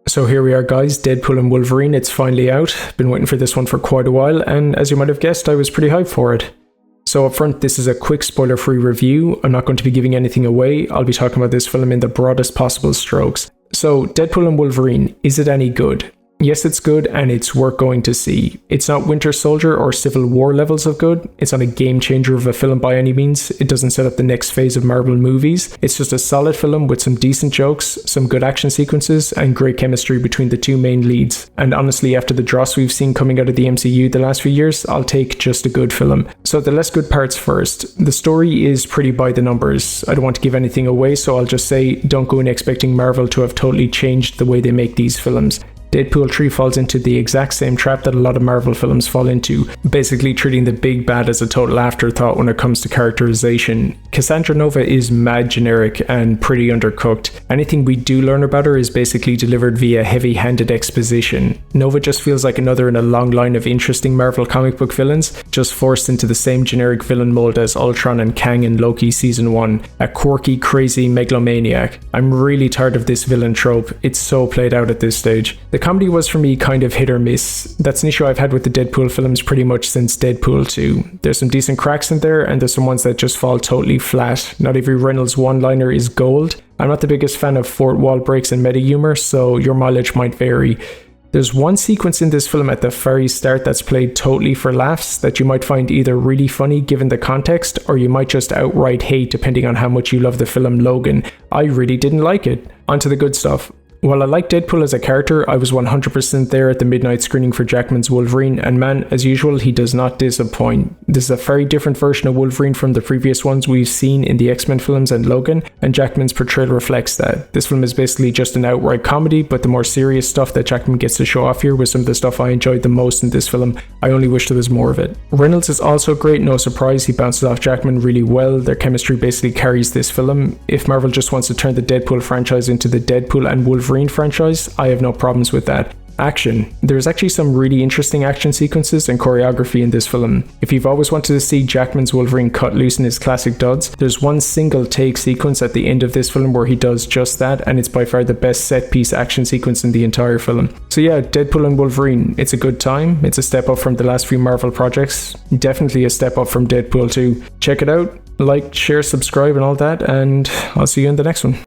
So here we are, guys, Deadpool and Wolverine, it's finally out. Been waiting for this one for quite a while, and as you might have guessed, I was pretty hyped for it. So up front, this is a quick spoiler-free review. I'm not going to be giving anything away. I'll be talking about this film in the broadest possible strokes. So, Deadpool and Wolverine, is it any good? Yes, it's good, and it's worth going to see. It's not Winter Soldier or Civil War levels of good. It's not a game changer of a film by any means. It doesn't set up the next phase of Marvel movies. It's just a solid film with some decent jokes, some good action sequences, and great chemistry between the two main leads. And honestly, after the dross we've seen coming out of the MCU the last few years, I'll take just a good film. So the less good parts first. The story is pretty by the numbers. I don't want to give anything away, so I'll just say don't go in expecting Marvel to have totally changed the way they make these films. Deadpool 3 falls into the exact same trap that a lot of Marvel films fall into, basically treating the big bad as a total afterthought when it comes to characterization. Cassandra Nova is mad generic and pretty undercooked. Anything we do learn about her is basically delivered via heavy-handed exposition. Nova just feels like another in a long line of interesting Marvel comic book villains, just forced into the same generic villain mold as Ultron and Kang in Loki Season 1, a quirky, crazy megalomaniac. I'm really tired of this villain trope, it's so played out at this stage. The comedy was for me kind of hit or miss. That's an issue I've had with the Deadpool films pretty much since Deadpool 2. There's some decent cracks in there, and there's some ones that just fall totally flat. Not every Reynolds one-liner is gold. I'm not the biggest fan of fourth wall breaks and meta humor, so your mileage might vary. There's one sequence in this film at the very start that's played totally for laughs that you might find either really funny given the context, or you might just outright hate depending on how much you love the film Logan. I really didn't like it. On to the good stuff. While I like Deadpool as a character, I was 100% there at the midnight screening for Jackman's Wolverine, and man, as usual, he does not disappoint. This is a very different version of Wolverine from the previous ones we've seen in the X-Men films and Logan, and Jackman's portrayal reflects that. This film is basically just an outright comedy, but the more serious stuff that Jackman gets to show off here was some of the stuff I enjoyed the most in this film. I only wish there was more of it. Reynolds is also great, no surprise, he bounces off Jackman really well. Their chemistry basically carries this film. If Marvel just wants to turn the Deadpool franchise into the Deadpool and Wolverine franchise, I have no problems with that. Action. There's actually some really interesting action sequences and choreography in this film. If you've always wanted to see Jackman's Wolverine cut loose in his classic duds, there's one single take sequence at the end of this film where he does just that, and it's by far the best set piece action sequence in the entire film. So yeah, Deadpool and Wolverine, it's a good time. It's a step up from the last few Marvel projects. Definitely a step up from Deadpool 2. Check it out. Like, share, subscribe and all that, and I'll see you in the next one.